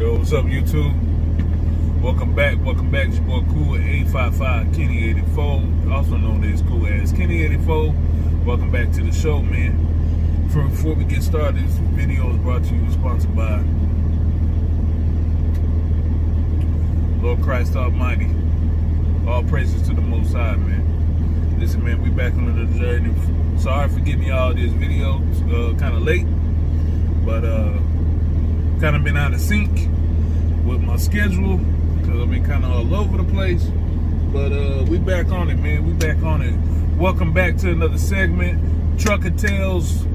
Yo, what's up, YouTube? Welcome back. It's your boy Cool 855 Kenny 84, also known as Cool as Kenny 84. Welcome back to the show, man. Before we get started, this video is brought to you, sponsored by Lord Christ Almighty. All praises to the Most High, man. Listen, man, we back on the journey. Sorry for getting y'all this video kind of late, but kind of been out of sync with my schedule because I've been kind of all over the place. But we back on it, man. We back on it. Welcome back to another segment, Trucker Tales.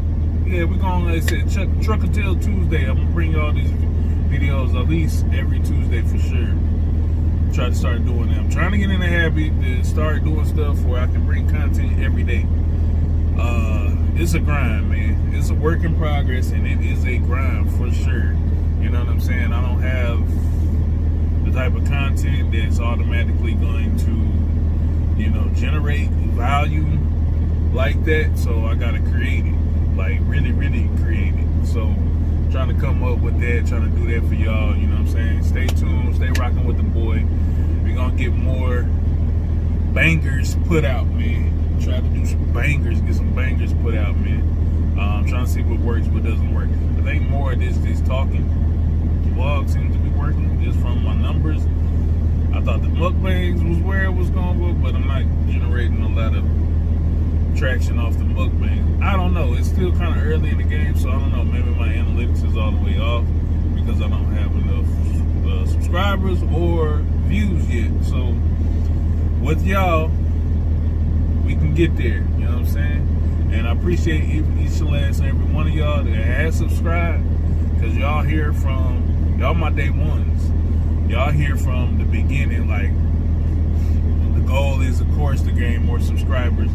Yeah, we're going, like I said, Trucker Tales Tuesday. I'm gonna bring y'all these videos at least every Tuesday for sure. Try to start doing them. I'm trying to get in the habit to start doing stuff where I can bring content every day. It's a grind, man. It's a work in progress, and it is a grind for sure. You know what I'm saying? I don't have the type of content that's automatically going to, you know, generate value like that. So I gotta create it, like really create it. So trying to come up with that, trying to do that for y'all. You know what I'm saying? Stay tuned, stay rocking with the boy. We're gonna get more bangers put out, man. Try to do some bangers, get some bangers put out, man. I'm trying to see what works, what doesn't work. I think more of this talking vlog seems to be working just from my numbers. I thought the mukbangs was where it was going to go, but I'm not generating a lot of traction off the mukbangs. I don't know. It's still kind of early in the game, so I don't know. Maybe my analytics is all the way off because I don't have enough subscribers or views yet. So with y'all, we can get there. You know what I'm saying? And I appreciate each and last every one of y'all that has subscribed, because y'all hear from, y'all my day ones. Y'all hear from the beginning. Like, the goal is, of course, to gain more subscribers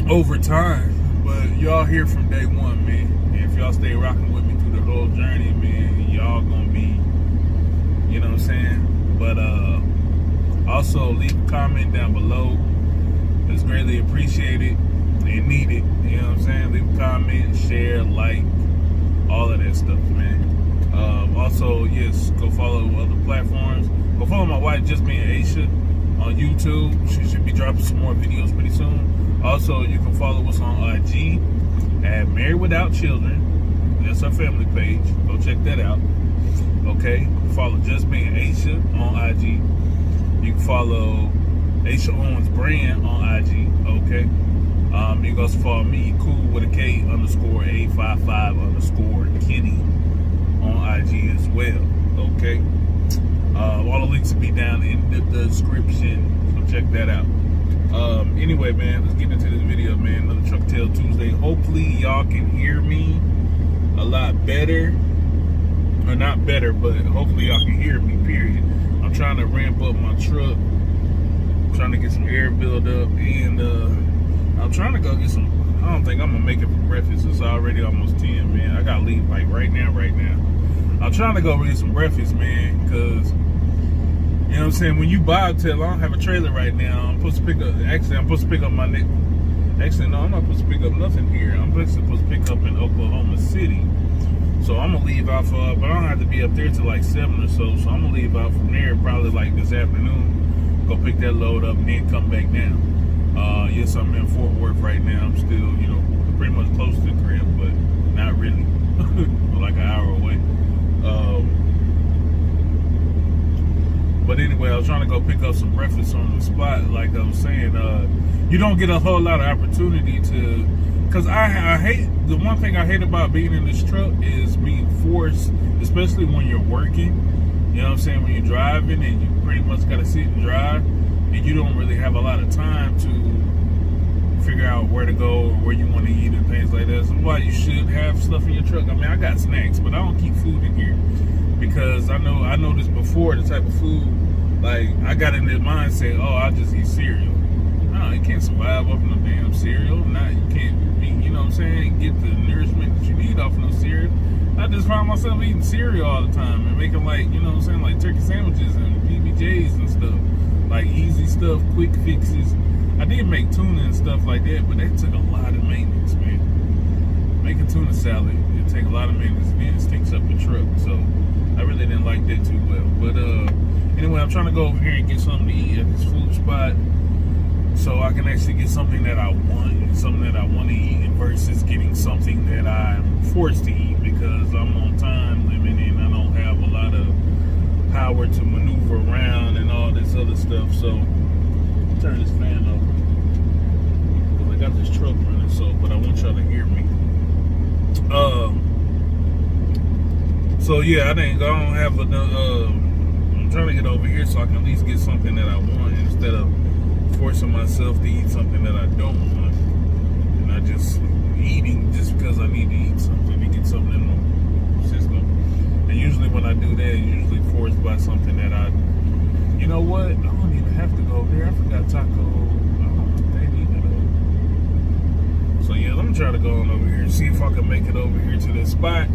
over time. But y'all hear from day one, man. And if y'all stay rocking with me through the whole journey, man, y'all gonna be, you know what I'm saying? But also leave a comment down below. It's greatly appreciated and needed. You know what I'm saying? Leave a comment, share, like, all of that stuff, man. Also, yes, go follow other platforms. Go follow my wife, Just Being Aisha, on YouTube. She should be dropping some more videos pretty soon. Also, you can follow us on IG at Married Without Children. That's our family page. Go check that out. Okay? Follow Just Being Aisha on IG. You can follow Aisha Owens Brand on IG, okay? You can also follow me, Cool with a K _ 855 _ Kenny on IG as well, okay? All the links will be down in the description, so check that out. Anyway, man, let's get into this video, man. Another Truck Tale Tuesday. Hopefully, y'all can hear me a lot better, or not better, but hopefully y'all can hear me, period. I'm trying to ramp up my truck. Trying to get some air build up, and I'm trying to go get some. I don't think I'm gonna make it for breakfast. It's already almost 10, man. I gotta leave like right now. I'm trying to go get some breakfast, man, because you know what I'm saying. When you buy a tail, I don't have a trailer right now. I'm supposed to pick up. Actually, I'm supposed to pick up my next. Actually, no, I'm not supposed to pick up nothing here. I'm supposed to pick up in Oklahoma City. So I'm gonna leave out for, but I don't have to be up there till like 7 or so. So I'm gonna leave out from there probably like this afternoon. Go pick that load up and then come back down. Yes, I'm in Fort Worth right now. I'm still, you know, pretty much close to the crib, but not really. Like an hour away. But anyway, I was trying to go pick up some breakfast on the spot. Like I was saying, you don't get a whole lot of opportunity to, because I hate, the one thing I hate about being in this truck is being forced, especially when you're working. You know what I'm saying? When you're driving and you pretty much got to sit and drive, and you don't really have a lot of time to figure out where to go or where you want to eat and things like that. So why you should have stuff in your truck. I mean, I got snacks, but I don't keep food in here because I know this before, the type of food, like I got in the mindset, oh, I'll just eat cereal. No, you can't survive off no damn cereal. You can't eat, you know what I'm saying, get the nourishment that you need off no cereal. I just found myself eating cereal all the time and making, like, you know what I'm saying, like turkey sandwiches and PBJs and stuff. Like easy stuff, quick fixes. I did make tuna and stuff like that, but that took a lot of maintenance, man. making tuna salad, it take a lot of minutes and then it stinks up the truck. So I really didn't like that too well. But anyway, I'm trying to go over here and get something to eat at this food spot so I can actually get something that I want, something that I want to eat versus getting something that I'm forced to eat because I'm on time limit and I don't have a lot of power to maneuver around and all this other stuff. So turn this fan off because I got this truck running. So, but I want y'all to hear me. So yeah, I don't have enough. I'm trying to get over here so I can at least get something that I want instead of forcing myself to eat something that I don't want, and not just eating just because I need to eat something to get something in my system. And usually when I do that, it's usually forced by something that you know what? I don't even have to go over there. I forgot taco. They need it. So yeah, let me try to go on over here and see if I can make it over here to this spot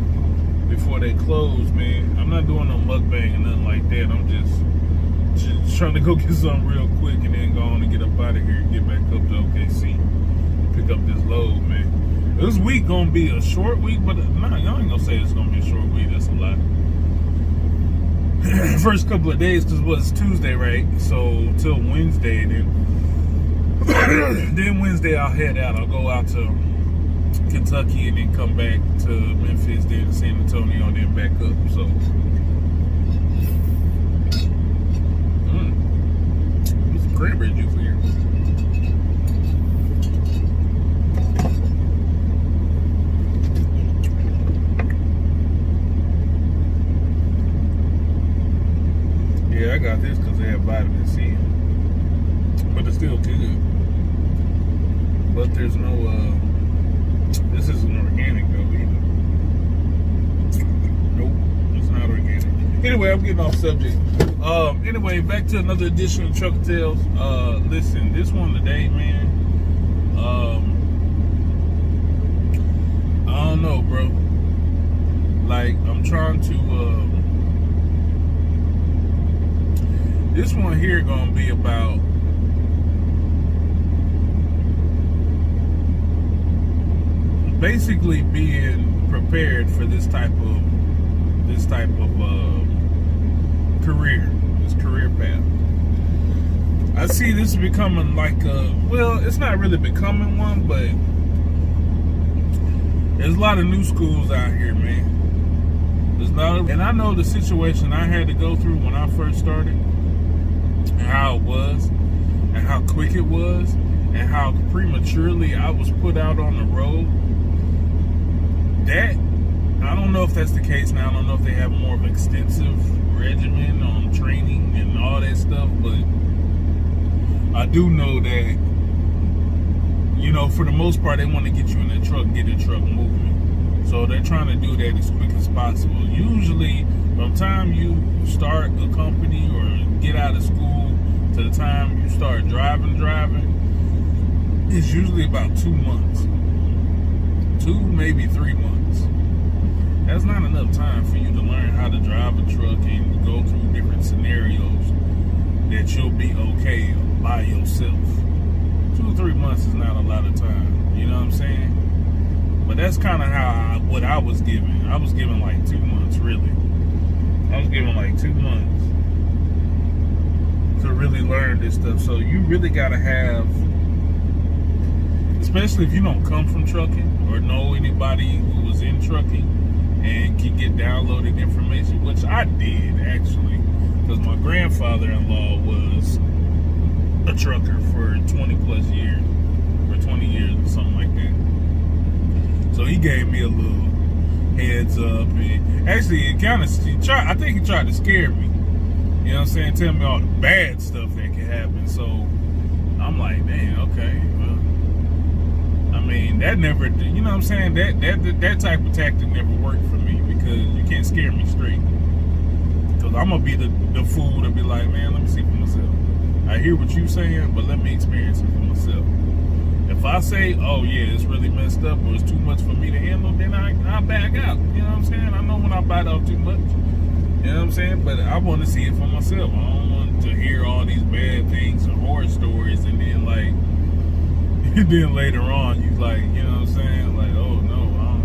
before they close, man. I'm not doing no mukbang or nothing like that. I'm just trying to go get something real quick and then go on and get up out of here and get back up to OKC. Pick up this load, man. This week gonna be a short week, but nah, y'all ain't gonna say it's gonna be a short week. That's a lot. First couple of days, because it was Tuesday, right? So till Wednesday, then Wednesday I'll head out. I'll go out to Kentucky and then come back to Memphis, then San Antonio, and then back up. So some cranberry juice here. Yeah, I got this because they have vitamin C, but it's still good. But there's no this isn't organic though either. Nope, it's not organic. Anyway, I'm getting off subject. Anyway, back to another edition of Truck Tales. Listen, this one today, man. I don't know, bro. Like, I'm trying to. This one here gonna be about. Basically being prepared for this type of career, this career path. I see this becoming like well, it's not really becoming one, but there's a lot of new schools out here, man. And I know the situation I had to go through when I first started, and how it was, and how quick it was, and how prematurely I was put out on the road. That, I don't know if that's the case now. I don't know if they have more of an extensive regimen on training and all that stuff, but I do know that, you know, for the most part, they want to get you in the truck, get the truck moving. So they're trying to do that as quick as possible. Usually, from the time you start a company or get out of school to the time you start driving, it's usually about 2 months. 2, maybe 3 months. That's not enough time for you to learn how to drive a truck and go through different scenarios that you'll be okay by yourself. 2 or 3 months is not a lot of time. You know what I'm saying? But that's kind of what I was given. I was given like 2 months, really. I was given like 2 months to really learn this stuff. So you really got to have, especially if you don't come from trucking or know anybody who was in trucking and can get downloaded information, which I did actually, because my grandfather-in-law was a trucker for 20 plus years, or 20 years or something like that. So he gave me a little heads up, and actually it kind of, I think he tried to scare me, you know what I'm saying, tell me all the bad stuff that can happen. So I'm like, man, okay, well, I mean, that never, you know what I'm saying, that type of tactic never worked for me, because you can't scare me straight. Because I'm going to be the fool to be like, man, let me see for myself. I hear what you're saying, but let me experience it for myself. If I say, oh yeah, it's really messed up or it's too much for me to handle, then I back out. You know what I'm saying? I know when I bite off too much. You know what I'm saying? But I want to see it for myself. I don't want to hear all these bad things and horror stories, and then like, then later on you like, you know what I'm saying? Like, oh no, I don't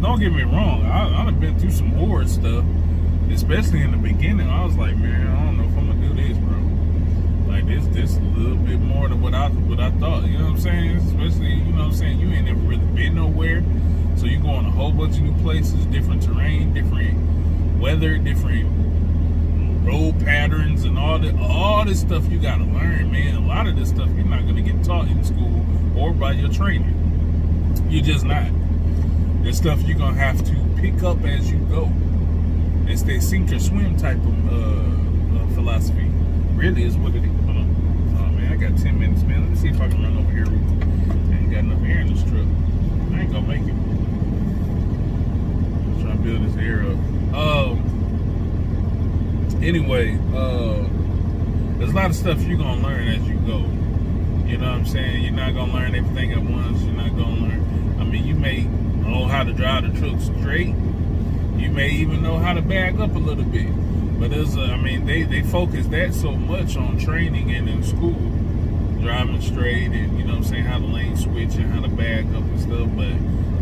don't get me wrong. I've been through some horror stuff, especially in the beginning. I was like, man, I don't know if I'm gonna do this, bro. Like this a little bit more than what I thought. You know what I'm saying? Especially, you know what I'm saying, you ain't never really been nowhere, so you going a whole bunch of new places, different terrain, different weather, different road patterns, and all this stuff you gotta learn, man. A lot of this stuff you're not gonna get taught in school or by your trainer. You're just not. There's stuff you're gonna have to pick up as you go. It's the sink or swim type of philosophy. Really is what it is. Hold on. Oh man, I got 10 minutes, man. Let me see if I can run over here. I ain't got enough air in this truck. I ain't gonna make it. I'm trying to build this air up. Anyway, there's a lot of stuff you're gonna learn as you go. You know what I'm saying? You're not gonna learn everything at once. You're not gonna learn. I mean, you may know how to drive the truck straight. You may even know how to back up a little bit. But they focus that so much on training and in school, driving straight, and you know what I'm saying, how to lane switch and how to back up and stuff. But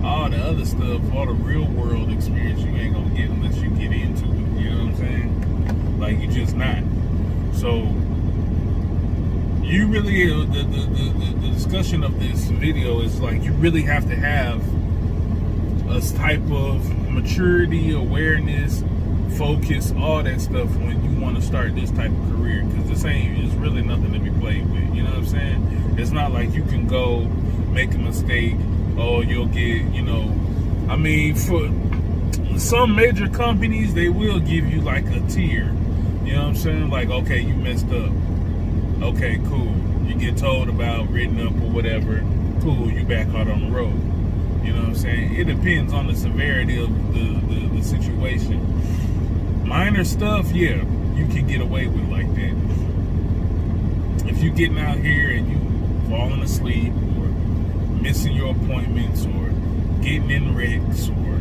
all the other stuff, all the real world experience, you ain't gonna get unless you get into it. You know what I'm saying? Like, you just not. So you really, the discussion of this video is like, you really have to have a type of maturity, awareness, focus, all that stuff when you want to start this type of career, because this ain't really nothing to be played with. You know what I'm saying? It's not like you can go make a mistake, oh, you'll get, you know, I mean, for some major companies, they will give you like a tier. You know what I'm saying? Like, okay, you messed up. Okay, cool. You get told about, written up or whatever. Cool, you back out on the road. You know what I'm saying? It depends on the severity of the situation. Minor stuff, yeah, you can get away with like that. If you getting out here and you falling asleep or missing your appointments or getting in wrecks or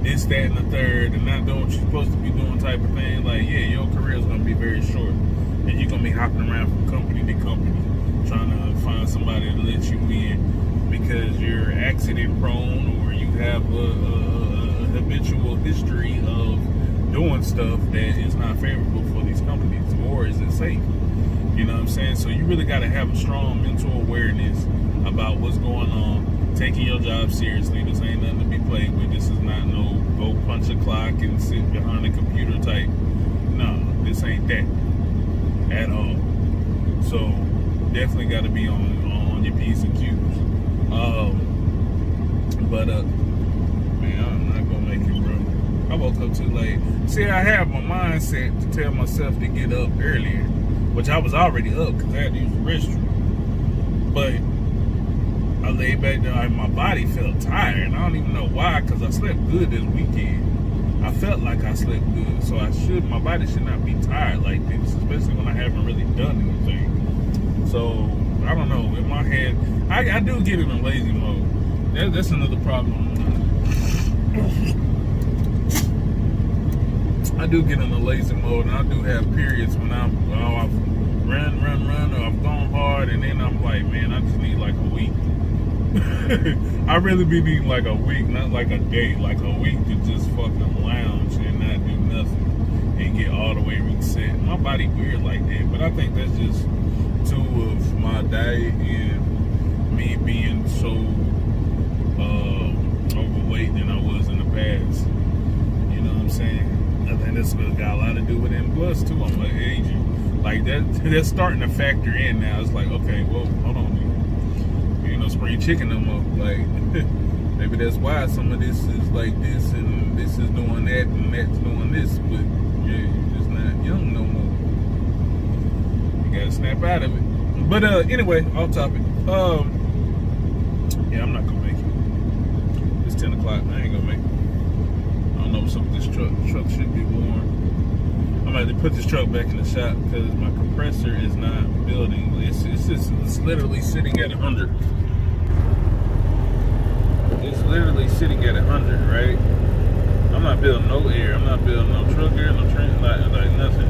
this, that, and the third, and not doing what you're supposed to be doing type of thing, like, yeah, your career is going to be very short. And you're going to be hopping around from company to company trying to find somebody to let you in because you're accident prone or you have a habitual history of doing stuff that is not favorable for these companies, or is it safe? You know what I'm saying? So you really got to have a strong mental awareness about what's going on, taking your job seriously. This ain't nothing to be played with. This is not no go punch a clock and sit behind a computer type. No, this ain't that at all. So definitely got to be on your P's and Q's. Man, I'm not gonna make it, bro. I woke up too late. See, I have my mindset to tell myself to get up earlier, which I was already up because I had to use the restroom. But I laid back there, my body felt tired, and I don't even know why, because I slept good this weekend. I felt like I slept good, so my body should not be tired like this, especially when I haven't really done anything. So, I don't know, in my head, I do get in a lazy mode. That's another problem. I do get in a lazy mode, and I do have periods when I've run, or I've gone hard, and then I'm like, man, I just need like a week. I really be needing like a week, not like a day, like a week to just fucking lounge and not do nothing and get all the way reset. My body weird like that, but I think that's just two of my diet and me being so overweight than I was in the past. You know what I'm saying? I think that's got a lot to do with it. And plus too, I'm aging. Like that's starting to factor in now. It's like, okay, well, hold on, man. You know, spring chicken them up. Like maybe that's why some of this is like this, and this is doing that, and that's doing this. But yeah, you're just not young no more. You gotta snap out of it. But anyway, off topic. Yeah, I'm not gonna make it. It's 10 o'clock. I ain't gonna make it. I don't know what's up with this truck. The truck should be warm. I'm going to put this truck back in the shop because my compressor is not building. It's literally sitting at 100. It's literally sitting at 100, right? I'm not building no air. I'm not building no truck air, no train, like nothing.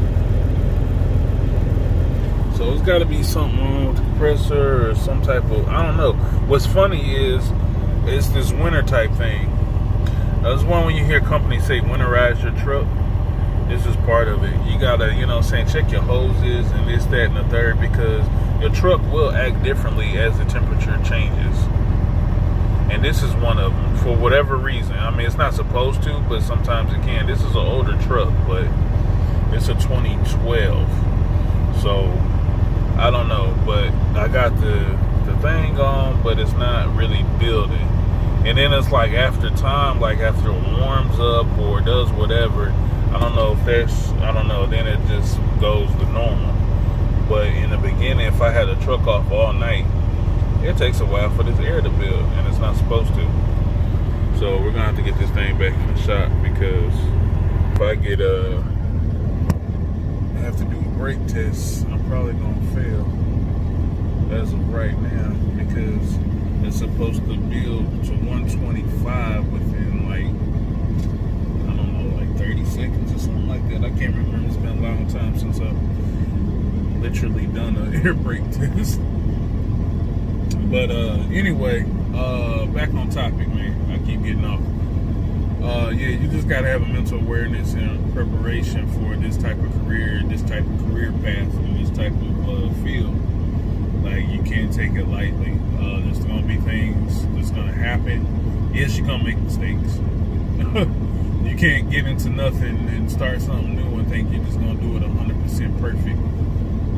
So it's got to be something wrong with the compressor or some type of, I don't know. What's funny is it's this winter type thing. There's one when you hear companies say winterize your truck. This is part of it. You gotta, you know what I'm saying, check your hoses and this, that, and the third, because your truck will act differently as the temperature changes. And this is one of them, for whatever reason. I mean, it's not supposed to, but sometimes it can. This is an older truck, but it's a 2012. So, I don't know, but I got the thing on, but it's not really building. And then it's like after time, like after it warms up or does whatever, I don't know if that's, I don't know, then it just goes to normal. But in the beginning, if I had a truck off all night, it takes a while for this air to build, and it's not supposed to. So we're gonna have to get this thing back in the shop, because if I get I have to do brake tests, I'm probably gonna fail as of right now, because it's supposed to build to 125 within like, I don't know, like 30 seconds or something like that. I can't remember. It's been a long time since I've literally done an air brake test. But anyway, back on topic, man. I keep getting off. Yeah, you just gotta have a mental awareness and preparation for this type of career path, and this type of field. Like, you can't take it lightly. There's gonna be things that's gonna happen. Yes, you're gonna make mistakes. You can't get into nothing and start something new and think you're just gonna do it 100% perfect,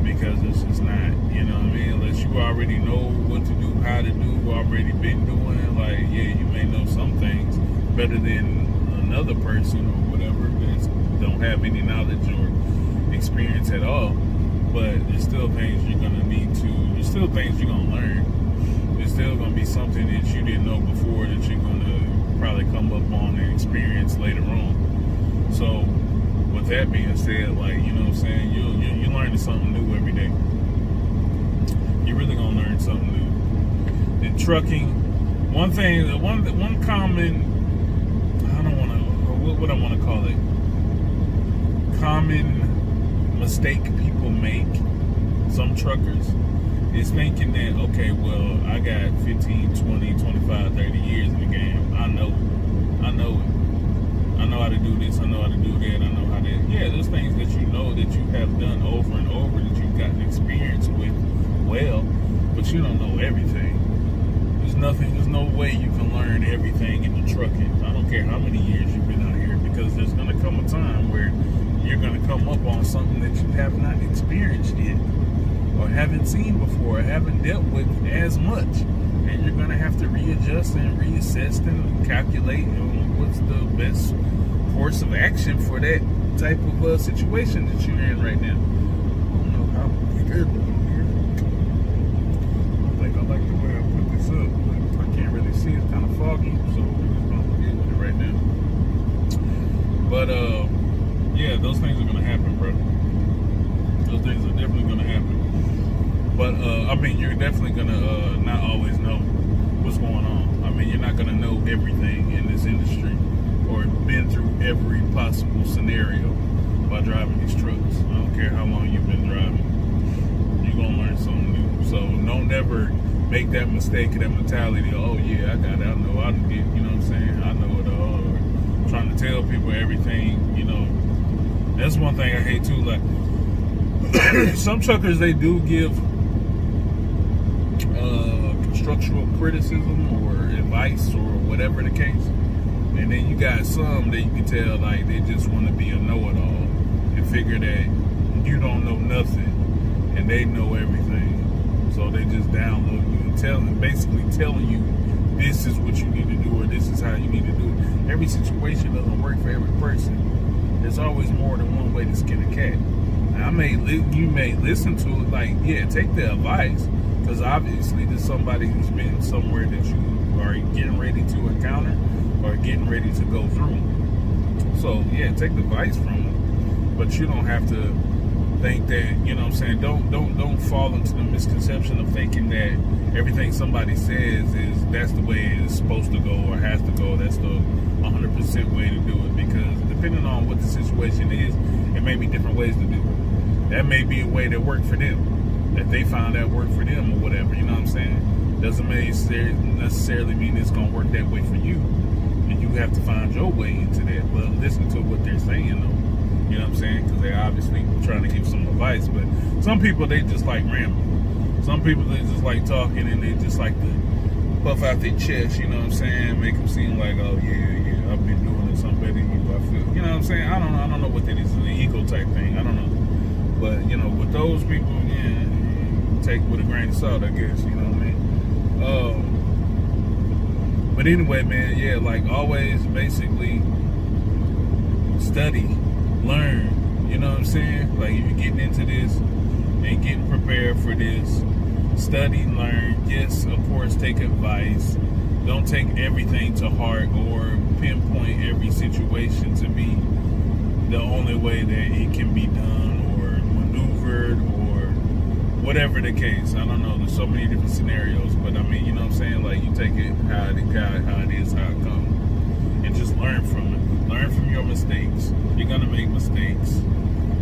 because it's just not, you know what I mean? Unless you already know what to do, how to do, already been doing it. Like, yeah, you may know some things better than another person or whatever that don't have any knowledge or experience at all. But there's still things you're gonna need to. There's still things you're gonna learn. There's still gonna be something that you didn't know before that you're gonna probably come up on and experience later on. So, with that being said, like, you know what I'm saying, you're learning something new every day. You're really gonna learn something new. In trucking, one common, I don't want to, what I want to call it, common mistake people make, some truckers, is thinking that, okay, well, I got 15, 20, 25, 30 years in the game. I know it. I know how to do this. I know how to do that. I know how to, yeah, there's things that you know that you have done over and over that you've gotten experience with well, but you don't know everything. There's no way you can learn everything in the trucking. I don't care how many years you've been out here, because there's going to come a time where you're going to come up on something that you have not experienced yet, or haven't seen before, or haven't dealt with as much. And you're going to have to readjust and reassess and calculate what's the best course of action for that type of situation that you're in right now. I don't know how good here. I think I like the way I put this up, but I can't really see. It's kind of foggy, so we're just going to deal with it right now. But yeah, those things are going to happen, bro. Those things are definitely going to happen. But I mean, you're definitely going to not always know what's going on. I mean, you're not going to know everything in this industry, or been through every possible scenario by driving these trucks. I don't care how long you've been driving. You're going to learn something new. So don't ever make that mistake, that mentality, oh yeah, I got it, I know, I can get, you know what I'm saying, I know it all, or trying to tell people everything, you know. That's one thing I hate too. Like, some truckers, they do give constructural criticism or advice or whatever the case. And then you got some that you can tell, like, they just want to be a know-it-all and figure that you don't know nothing and they know everything. So they just download you and basically telling you this is what you need to do, or this is how you need to do it. Every situation doesn't work for every person. There's always more than one way to skin a cat. Now, you may listen to it, like, yeah, take the advice, because obviously there's somebody who's been somewhere that you are getting ready to encounter or getting ready to go through. So yeah, take the advice from them, but you don't have to think that, you know what I'm saying, don't fall into the misconception of thinking that everything somebody says is that's the way it's supposed to go or has to go. That's the 100% way to do it, because depending on what the situation is, it may be different ways to do it. That may be a way that worked for them, that they found that worked for them or whatever, you know what I'm saying? Doesn't necessarily mean it's going to work that way for you. And you have to find your way into that. But listen to what they're saying, though. You know what I'm saying? Because they're obviously trying to give some advice. But some people, they just like rambling. Some people, they just like talking, and they just like to puff out their chest, you know what I'm saying? Make them seem like, oh, yeah, I've been doing it, something better than you, I feel. You know what I'm saying? I don't know what that is. It's an ego type thing. I don't know. But, you know, with those people, yeah, take with a grain of salt, I guess, you know what I mean? But anyway, man, yeah, like always, basically, study, learn, you know what I'm saying? Like, if you're getting into this and getting prepared for this, study, learn, yes, of course, take advice. Don't take everything to heart or pinpoint every situation to be the only way that it can be done or maneuvered or whatever the case. I don't know. There's so many different scenarios, but I mean, you know what I'm saying? Like, you take it how it is, how it comes, and just learn from it. Learn from your mistakes. You're gonna make mistakes.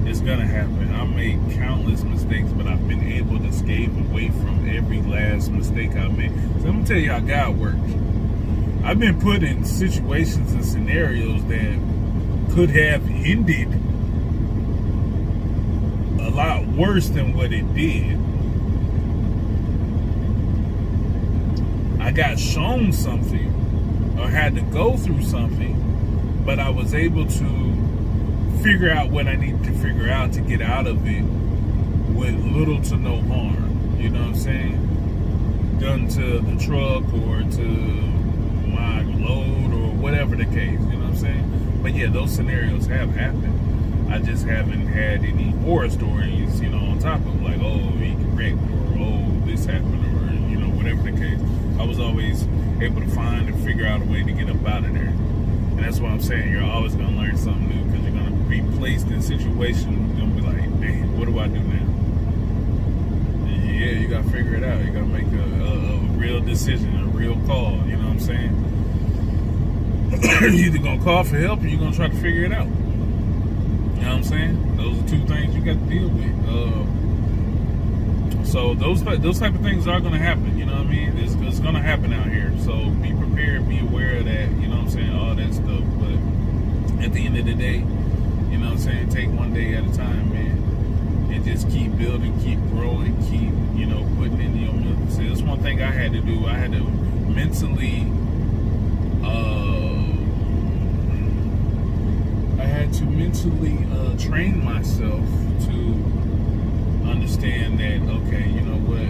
It's gonna happen. I made countless mistakes, but I've been able to skate away from every last mistake I made. So I'm gonna tell you how God works. I've been put in situations and scenarios that could have ended a lot worse than what it did. I got shown something or had to go through something, but I was able to figure out what I needed to figure out to get out of it with little to no harm. You know what I'm saying? Done to the truck or to my load or whatever the case. You know what I'm saying? But yeah, those scenarios have happened. I just haven't had any horror stories, you know, on top of like, oh, he wrecked or oh, this happened or, you know, whatever the case. I was always able to find and figure out a way to get up out of there. And that's what I'm saying. You're always going to learn something new because you're going to be placed in situations. You're going to be like, damn, what do I do now? And yeah, you got to figure it out. You got to make a real decision, a real call. You know what I'm saying? You're either going to call for help or you're going to try to figure it out. You know what I'm saying? Those are two things you got to deal with. So those type of things are going to happen. You know what I mean? It's going to happen out here. So be prepared, be aware of that. You know what I'm saying? All that stuff. But at the end of the day, you know what I'm saying? Take one day at a time, man. And just keep building, keep growing, keep, you know, putting in your milk. See, that's one thing I had to do. I had to mentally, train myself to understand that, okay, you know what?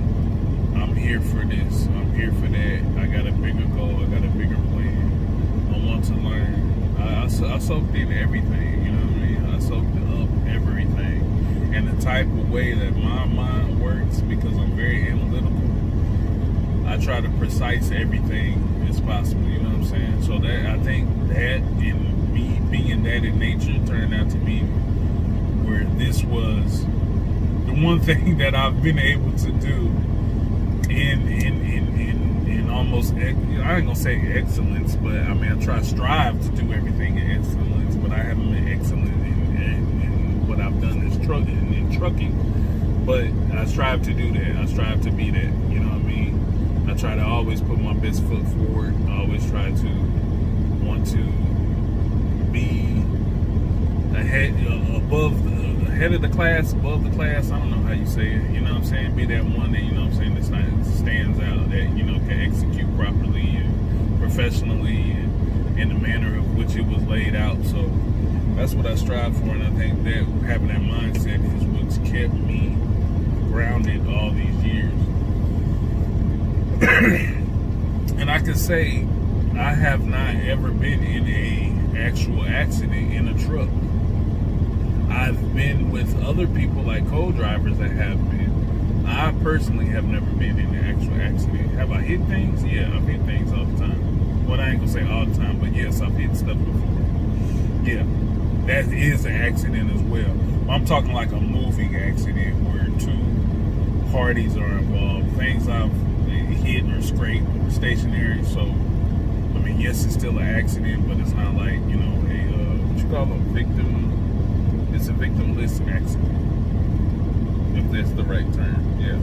I'm here for this. I'm here for that. I got a bigger goal. I got a bigger plan. I want to learn. I soaked in everything, you know what I mean? I soaked up everything. And the type of way that my mind works, because I'm very analytical, I try to precise everything as possible, you know what I'm saying? So that, I think that in me being that in nature turned out to be where this was the one thing that I've been able to do in almost, I ain't gonna say excellence, but I mean, I strive to do everything in excellence, but I haven't been excellent in what I've done in trucking, but I strive to do that. I strive to be that, you know what I mean? I try to always put my best foot forward. I always try to want to be ahead of the class, above the class. I don't know how you say it. You know what I'm saying? Be that one that, you know what I'm saying, that stands out, that, you know, can execute properly and professionally and in the manner of which it was laid out. So that's what I strive for, and I think that having that mindset is what's kept me grounded all these years. And I can say I have not ever been in a actual accident in a truck. I've been with other people like co-drivers that have been. I personally have never been in an actual accident. Have I hit things? Yeah, I've hit things all the time. Well, I ain't gonna say all the time, but yes, I've hit stuff before. Yeah, that is an accident as well. I'm talking like a moving accident where two parties are involved. Things I've hit or scraped or stationary. So, I mean, yes, it's still an accident, but it's not like, you know, what you call a victim. It's a victimless accident, if that's the right term. Yeah.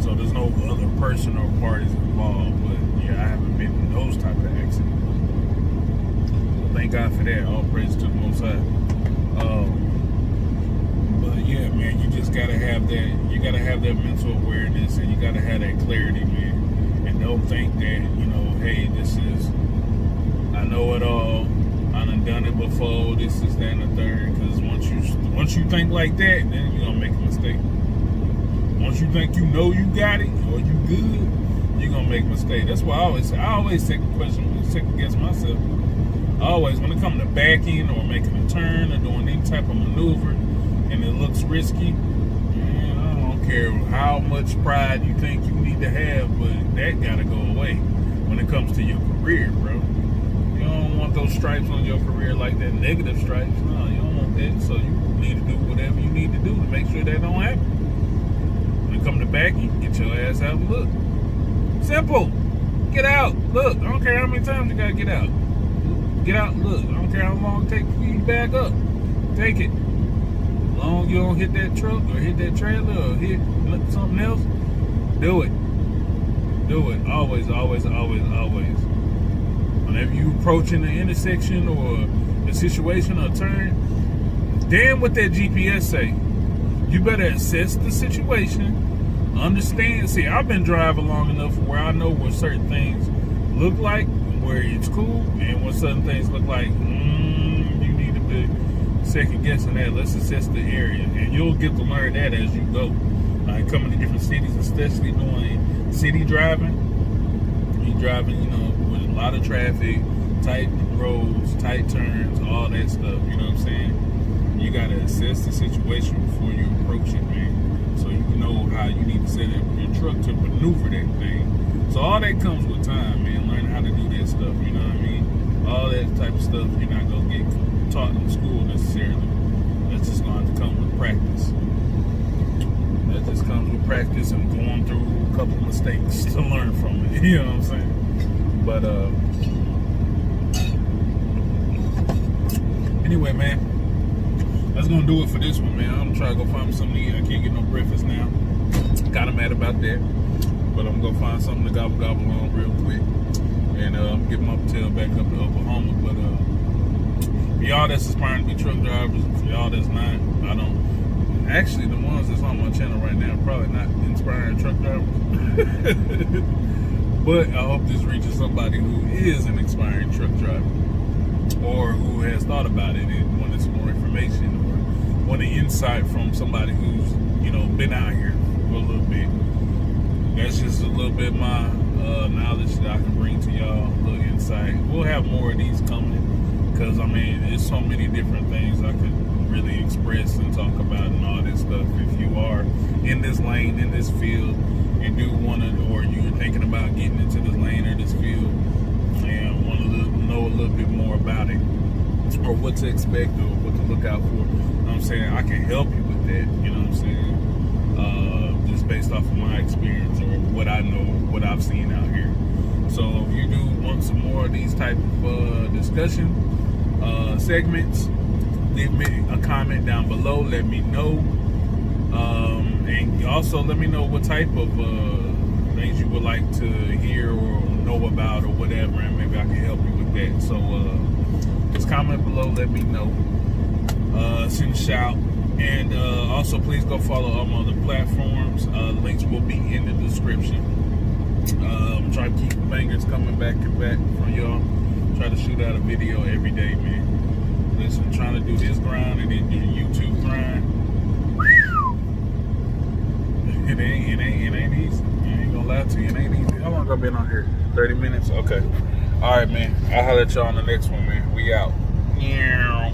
So there's no other person or parties involved, but yeah, I haven't been in those type of accidents. thank God for that. All praise to the Most High. But yeah, man, you just gotta have that. You gotta have that mental awareness, and you gotta have that clarity, man. And don't think that, you know, hey, this is, I know it all. I done it before. This is that and the third. Because once you think like that, then you're gonna make a mistake. Once you think you know you got it or you good, you're gonna make a mistake. That's why I always second guess myself. Always, when it comes to backing or making a turn or doing any type of maneuver and it looks risky, man, I don't care how much pride you think you need to have, but that gotta go away when it comes to your career, bro. You don't want those stripes on your career, like that, negative stripes. No, you don't want that. So you need to do whatever you need to do to make sure that don't happen. When it comes to backing, get your ass out and look. Simple. Get out. Look. I don't care how many times you gotta get out. Get out and look. I don't care how long it takes for you to back up. Take it. As long as you don't hit that truck or hit that trailer or hit something else, do it. Do it. Always, always, always, always. Whenever you approaching an intersection or a situation or a turn, damn what that GPS say. You better assess the situation, understand. See, I've been driving long enough where I know what certain things look like, where it's cool, and what certain things look like, you need to be second guessing that. Let's assess the area, and you'll get to learn that as you go. Coming to different cities, especially doing city driving. You driving, you know, with a lot of traffic, tight roads, tight turns, all that stuff. You know what I'm saying? You gotta assess the situation before you approach it, man. So you know how you need to set up your truck to maneuver that thing. So all that comes with time, man. Learn how to do that stuff. You know what I mean? All that type of stuff you're not gonna get taught in school necessarily. That's just going to come with practice. That just comes with practice and going through a couple of mistakes to learn from it. You know what I'm saying? But anyway, man, that's gonna do it for this one, man. I'm gonna try to go find me something to eat. I can't get no breakfast now. Kinda mad about that. But I'm gonna go find something to gobble on real quick. And get my tail back up to Oklahoma. But for y'all that's aspiring to be truck drivers, for y'all that's not, I don't. Actually, the ones that's on my channel right now probably not inspiring truck drivers. But I hope this reaches somebody who is an inspiring truck driver, or who has thought about it and wanted some more information, or wanted insight from somebody who's, you know, been out here for a little bit. That's just a little bit of my knowledge that I can bring to y'all, a little insight. We'll have more of these coming, because I mean, there's so many different things I could really express and talk about and all this stuff. If you are in this lane, in this field, and do want to, or you're thinking about getting into this lane or this field and want to know a little bit more about it, or what to expect or what to look out for, you know what I'm saying, I can help you with that, you know what I'm saying, just based off of my experience or what I know, what I've seen out here. So if you do want some more of these type of discussion segments, leave me a comment down below, let me know, and also let me know what type of things you would like to hear or know about or whatever, and maybe I can help you with that. So just comment below, let me know, send a shout, and also please go follow all my other platforms. Links will be in the description. I'm trying to keep the bangers coming back to back from y'all. Try to shoot out a video every day, man. Listen, trying to do this grind and then do the YouTube grind. It ain't easy. I ain't gonna lie to you, it ain't easy. How long have I been on here? 30 minutes? Okay. All right, man. I'll holler at y'all on the next one, man. We out. Yeah.